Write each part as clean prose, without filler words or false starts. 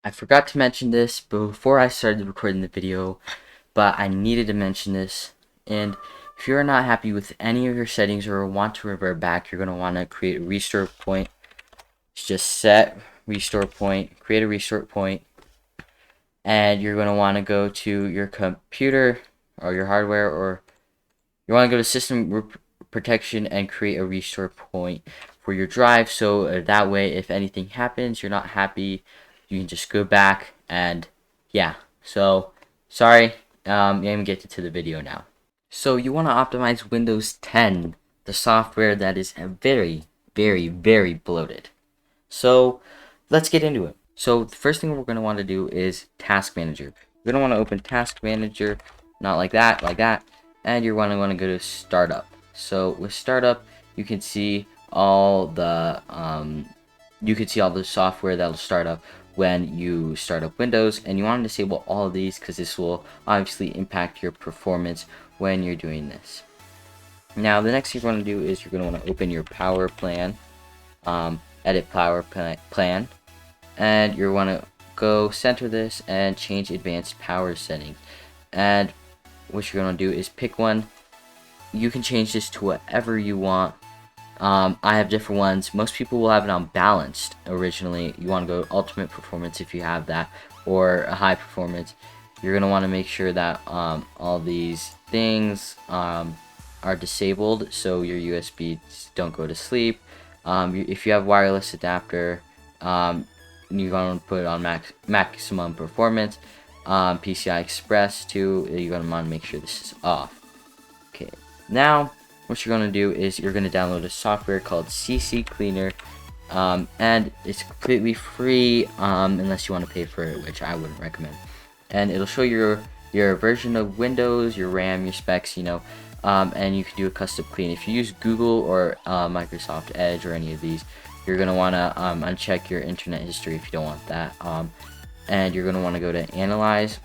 I forgot to mention this before I started recording the video, but I needed to mention this. And if you're not happy with any of your settings or want to revert back, you're going to want to create a restore point. Just set restore point, create a restore point, and you're going to want to go to your computer or your hardware, or you want to go to system protection and create a restore point for your drive, so that way if anything happens, you're not happy, you can just go back. And yeah, so sorry, I'm gonna get to the video now. So you want to optimize Windows 10, the software that is very bloated. So let's get into it. So the first thing we're going to want to do is Task Manager. You're going to want to open Task Manager, not like that, and you're going to want to go to Startup. So with Startup, you can see all the software that'll start up when you start up Windows, and you want to disable all of these because this will obviously impact your performance when you're doing this. Now the next thing you're going to do is you're going to want to open your power plan, edit power plan, and you want to go center this and change advanced power settings. And what you're going to do is pick one. You can change this to whatever you want. I have different ones. Most people will have it on balanced originally. You want to go ultimate performance if you have that, or a high performance. You're going to want to make sure that all these things are disabled, so your USBs don't go to sleep. If you have wireless adapter, you're going to put it on maximum performance. PCI Express too, you're going to want to make sure this is off. Okay, now what you're going to do is you're going to download a software called CC Cleaner, and it's completely free unless you want to pay for it, which I wouldn't recommend. And it'll show your version of Windows, your RAM, your specs, and you can do a custom clean. If you use Google or Microsoft Edge or any of these, you're going to want to uncheck your internet history if you don't want that, and you're going to want to go to Analyze.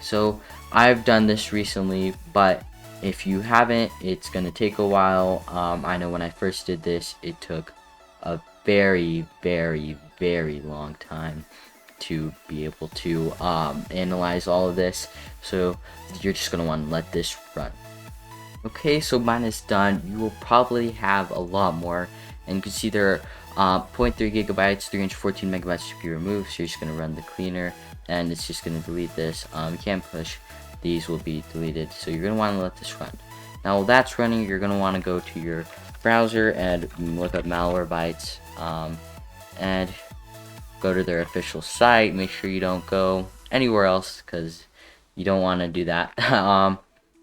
So I've done this recently, but if you haven't, it's going to take a while. I know when I first did this, it took a very long time to be able to analyze all of this, so you're just going to want to let this run. Okay, so mine is done. You will probably have a lot more, and you can see there are 0.3 gigabytes, 314 megabytes to be removed. So you're just going to run the cleaner, and it's just going to delete this. You can't push, these will be deleted, so you're going to want to let this run. Now while that's running, you're going to want to go to your browser and look up Malwarebytes, and go to their official site. Make sure you don't go anywhere else because you don't want to do that.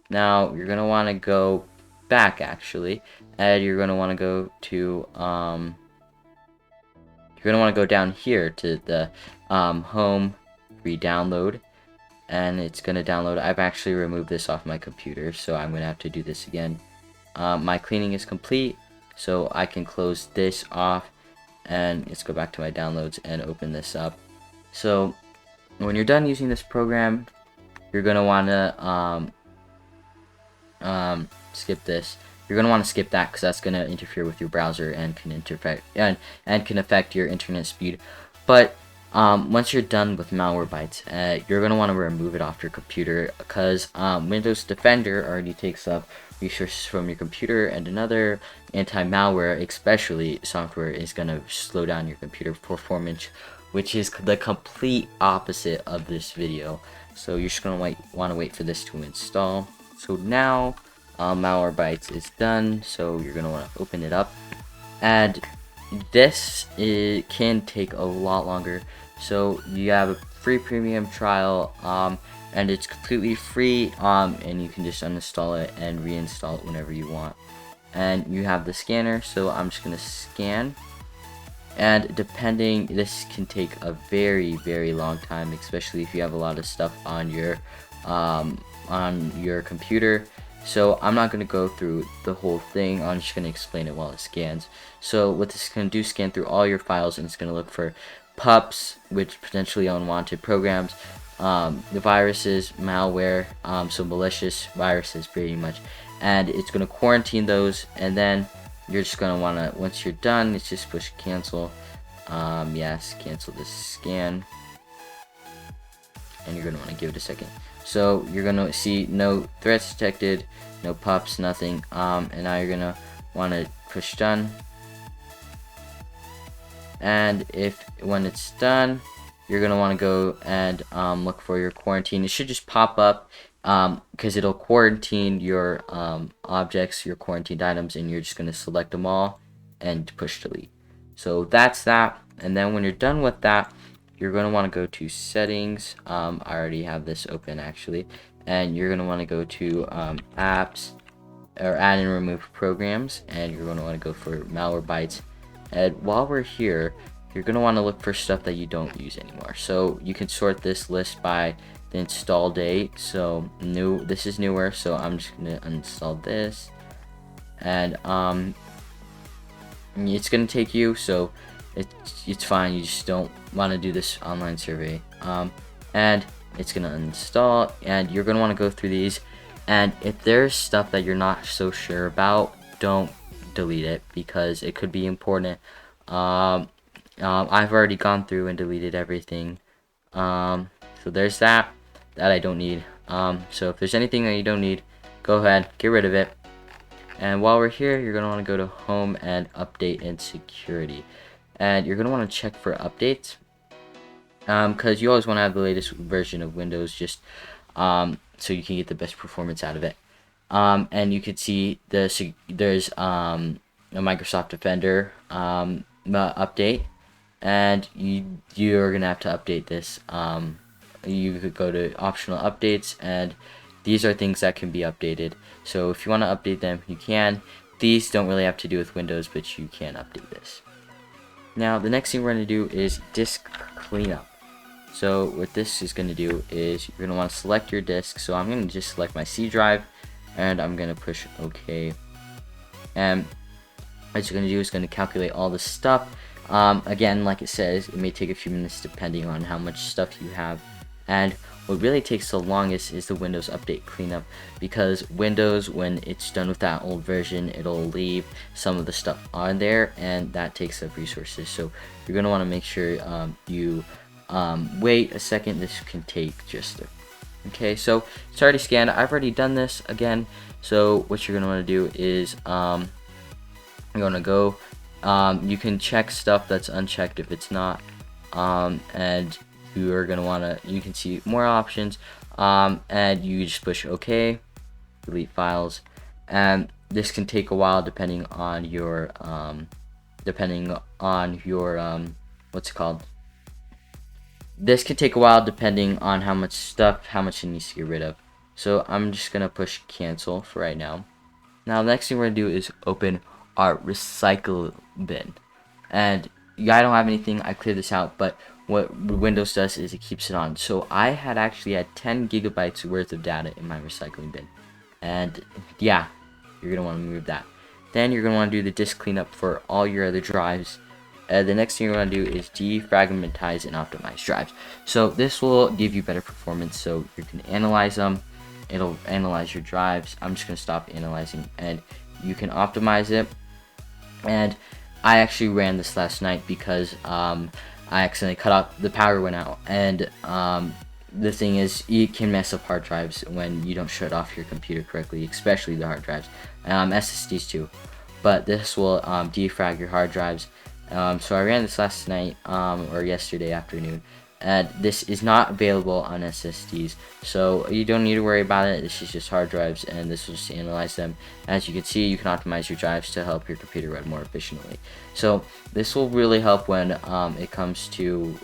Now you're going to want to go back actually, and you're going to want to go to you're going to want to go down here to the home re-download, and it's going to download. I've actually removed this off my computer, so I'm going to have to do this again. My cleaning is complete, so I can close this off, and let's go back to my downloads and open this up. So when you're done using this program, you're going to want to skip this. You're going to want to skip that because that's going to interfere with your browser and can and can affect your internet speed. But once you're done with Malwarebytes, you're going to want to remove it off your computer, because Windows Defender already takes up resources from your computer, and another anti-malware, especially software, is going to slow down your computer performance, which is the complete opposite of this video. So you're just going to want to wait for this to install. So now Malwarebytes is done, so you're going to want to open it up, and this can take a lot longer. So you have a free premium trial, and it's completely free, and you can just uninstall it and reinstall it whenever you want. And you have the scanner, so I'm just going to scan, and this can take a very long time, especially if you have a lot of stuff on your computer. So I'm not going to go through the whole thing, I'm just going to explain it while it scans. So what this is going to do, scan through all your files, and it's going to look for PUPs, which potentially unwanted programs, the viruses, malware, so malicious viruses pretty much, and it's going to quarantine those. And then you're just going to want to, once you're done, it's just push cancel. Yes, cancel this scan. and you're going to want to give it a second. So you're going to see no threats detected, no pops, nothing. And now you're going to want to push done. And when it's done, you're going to want to go and look for your quarantine. It should just pop up because it'll quarantine your objects, your quarantined items, and you're just going to select them all and push delete. So that's that. And then when you're done with that, you're going to want to go to settings. I already have this open actually. And you're going to want to go to apps, or add and remove programs, and you're going to want to go for Malwarebytes. And while we're here, you're going to want to look for stuff that you don't use anymore. So you can sort this list by the install date. So this is newer, so I'm just going to uninstall this. And it's going to take you, so it's fine. You just don't want to do this online survey. And it's going to uninstall, and you're going to want to go through these. And if there's stuff that you're not so sure about, don't delete it, because it could be important. I've already gone through and deleted everything. So there's that I don't need. So if there's anything that you don't need, go ahead, get rid of it. And while we're here, you're going to want to go to Home and Update and Security. And you're going to want to check for updates, because you always want to have the latest version of Windows, just so you can get the best performance out of it. And you can see there's a Microsoft Defender update, and you're gonna have to update this. You could go to optional updates, and these are things that can be updated. So if you want to update them, you can. These don't really have to do with Windows, but you can update this. Now the next thing we're going to do is disk cleanup. So what this is going to do is you're going to want to select your disk. So I'm going to just select my C drive, and I'm going to push OK. And what you're going to do is going to calculate all the stuff. Again, like it says, it may take a few minutes depending on how much stuff you have. And what really takes the longest is the Windows Update cleanup, because Windows, when it's done with that old version, it'll leave some of the stuff on there, and that takes up resources. So you're going to want to make sure you wait a second. This can take okay, so it's already scanned. I've already done this again. So what you're going to want to do is you're going to go, you can check stuff that's unchecked if it's not, and you are going to want to, you can see more options, and you just push OK, delete files, and this can take a while depending on your what's it called? This can take a while depending on how much it needs to get rid of. So I'm just going to push cancel for right now. Now the next thing we're going to do is open our recycle bin. And I don't have anything, I cleared this out, but what Windows does is it keeps it on. So I had 10 gigabytes worth of data in my recycling bin. And yeah, you're going to want to move that. Then you're going to want to do the disk cleanup for all your other drives. The next thing you're going to do is defragmentize and optimize drives. So this will give you better performance, so you can analyze them. It'll analyze your drives. I'm just going to stop analyzing, and you can optimize it. And I actually ran this last night because I accidentally cut off, the power went out, and the thing is, it can mess up hard drives when you don't shut off your computer correctly, especially the hard drives, SSDs too. But this will defrag your hard drives. So I ran this last night, or yesterday afternoon, and this is not available on SSDs, so you don't need to worry about it. This is just hard drives, and this will just analyze them. As you can see, you can optimize your drives to help your computer run more efficiently. So this will really help when it comes to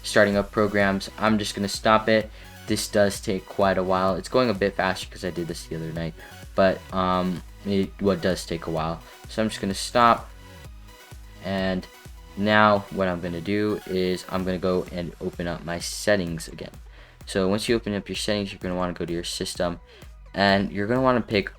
starting up programs. I'm just gonna stop it. This does take quite a while. It's going a bit faster because I did this the other night, but it does take a while. So I'm just gonna stop, and now what I'm gonna do is I'm gonna go and open up my settings again. So once you open up your settings, you're gonna want to go to your system, and you're gonna want to pick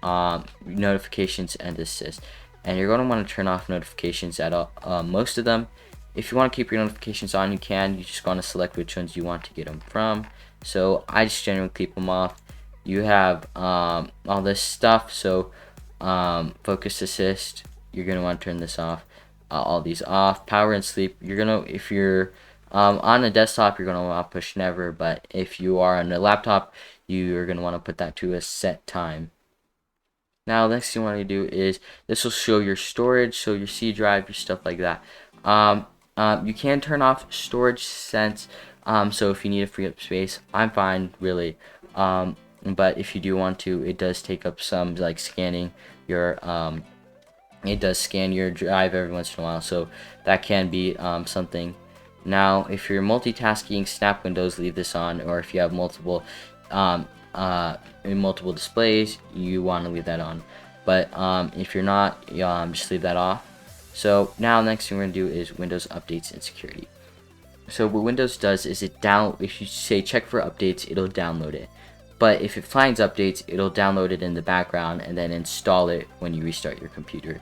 notifications and assist, and you're gonna want to turn off notifications at all, most of them. If you want to keep your notifications on, you can. You just want to select which ones you want to get them from. So I just generally keep them off. You have all this stuff, so focus assist, you're gonna want to turn this off. All these off. Power and sleep, you're gonna, if you're On a desktop, you're going to want to push never, but if you are on a laptop, you're going to want to put that to a set time. Now, the next thing you want to do is this will show your storage, so your C drive, your stuff like that. You can turn off storage sense, so if you need to free up space, I'm fine, really. But if you do want to, it does take up some, like, scanning your, it does scan your drive every once in a while, so that can be something. Now, if you're multitasking, snap windows, leave this on, or if you have multiple in multiple displays, you want to leave that on. But if you're not, just leave that off. So now the next thing we're going to do is Windows updates and security. So what Windows does is if you say check for updates, it'll download it. But if it finds updates, it'll download it in the background and then install it when you restart your computer.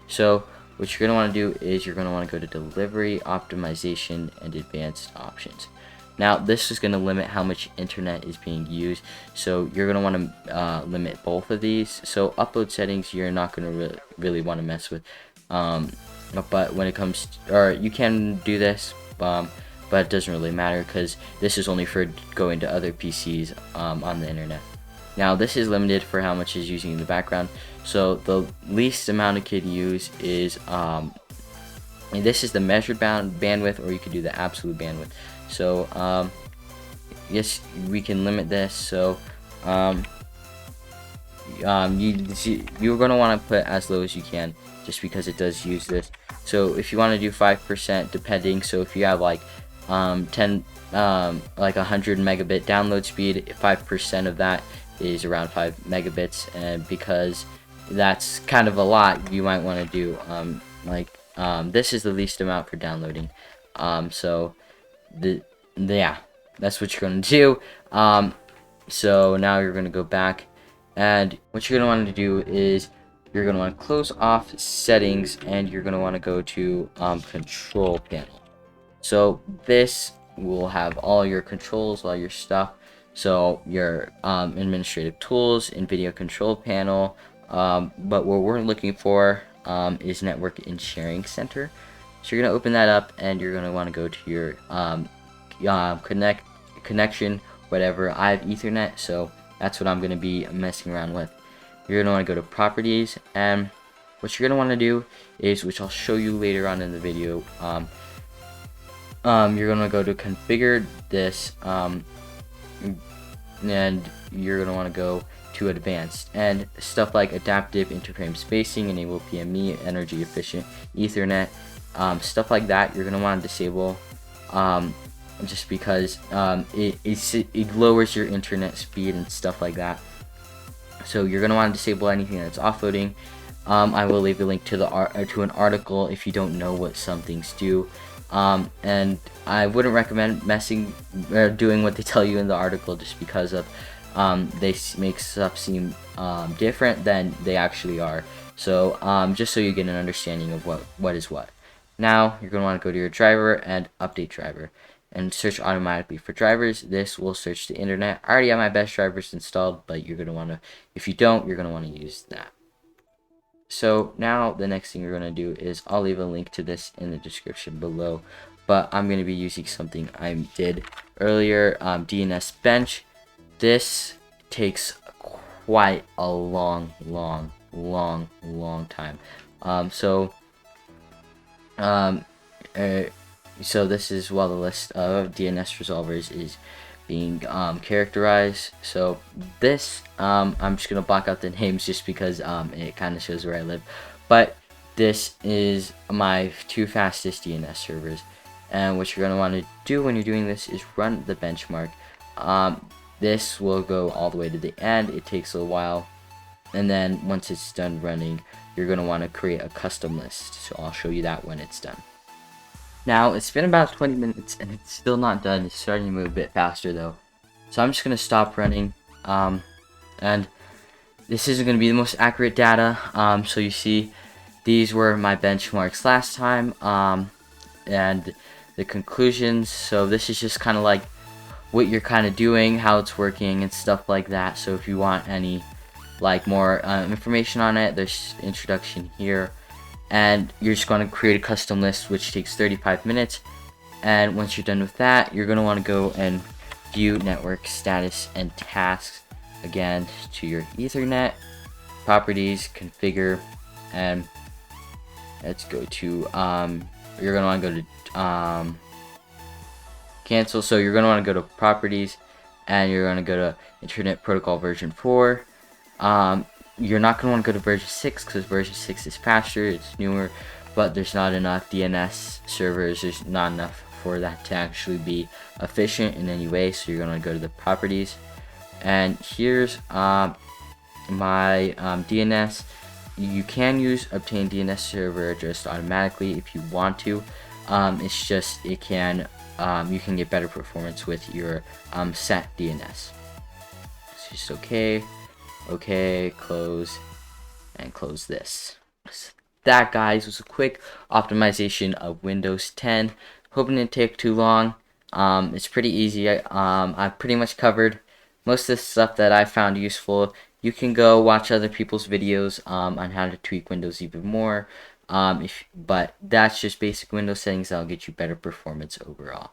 So what you're going to want to do is you're going to want to go to Delivery, Optimization, and Advanced Options. Now, this is going to limit how much internet is being used, so you're going to want to limit both of these. So upload settings, you're not going to really want to mess with. But when it comes or you can do this, but it doesn't really matter because this is only for going to other PCs on the internet. Now, this is limited for how much is using in the background. So the least amount it can use is, and this is the measured bandwidth, or you could do the absolute bandwidth. So yes, we can limit this. So you're going to want to put as low as you can, just because it does use this. So if you want to do 5%, depending, so if you have like 100 megabit download speed, 5% of that is around 5 megabits, and because that's kind of a lot, you might want to do this is the least amount for downloading. So yeah, that's what you're going to do. So now you're going to go back, and what you're going to want to do is you're going to want to close off settings, and you're going to want to go to control panel. So this will have all your controls, all your stuff. So your administrative tools and video control panel. But what we're looking for is network and sharing center. So you're going to open that up, and you're going to want to go to your connection, whatever. I have Ethernet, so that's what I'm going to be messing around with. You're going to want to go to properties, and what you're going to want to do is, which I'll show you later on in the video, you're going to go to configure this, and you're going to want to go to advanced, and stuff like adaptive interframe spacing, enable PME, energy efficient Ethernet, stuff like that you're going to want to disable, just because it lowers your internet speed and stuff like that. So you're going to want to disable anything that's offloading. I will leave a link to to an article if you don't know what some things do. And I wouldn't recommend doing what they tell you in the article, just because of they make stuff seem different than they actually are. So just so you get an understanding of what is what. Now you're going to want to go to your driver and update driver and search automatically for drivers. This will search the internet. I already have my best drivers installed, but you're going to want to, if you don't, you're going to want to use that. So now the next thing you're going to do is, I'll leave a link to this in the description below, but I'm going to be using something I did earlier, DNS Bench. This takes quite a long time. So this is while the list of DNS resolvers is being characterized. So this, I'm just gonna block out the names just because it kind of shows where I live. But this is my 2 fastest DNS servers, and what you're gonna want to do when you're doing this is run the benchmark. This will go all the way to the end. It takes a while, and then once it's done running, you're gonna want to create a custom list. So I'll show you that when it's done. Now, it's been about 20 minutes and it's still not done. It's starting to move a bit faster though. So I'm just going to stop running. And this isn't going to be the most accurate data. So you see, these were my benchmarks last time. And the conclusions. So this is just kind of like what you're kind of doing, how it's working and stuff like that. So if you want any more information on it, there's introduction here. And you're just going to create a custom list, which takes 35 minutes, And once you're done with that, you're going to want to go and view network status and tasks again to your Ethernet, properties, configure, and let's go to you're going to want to go to cancel. So you're going to want to go to properties, and you're going to go to Internet Protocol version 4. You're not going to want to go to version 6 because version 6 is faster, it's newer, but there's not enough DNS servers, there's not enough for that to actually be efficient in any way. So you're going to go to the properties, and here's my DNS. You can use obtain DNS server address automatically if you want to. It's just you can get better performance with your set DNS. It's just okay, close, and close this. So that, guys, was a quick optimization of Windows 10. Hoping it didn't take too long. It's pretty easy. I've pretty much covered most of the stuff that I found useful. You can go watch other people's videos on how to tweak Windows even more. But that's just basic Windows settings that'll get you better performance overall.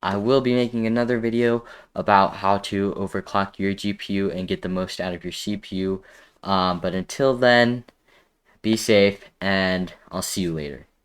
I will be making another video about how to overclock your GPU and get the most out of your CPU. But until then, be safe, and I'll see you later.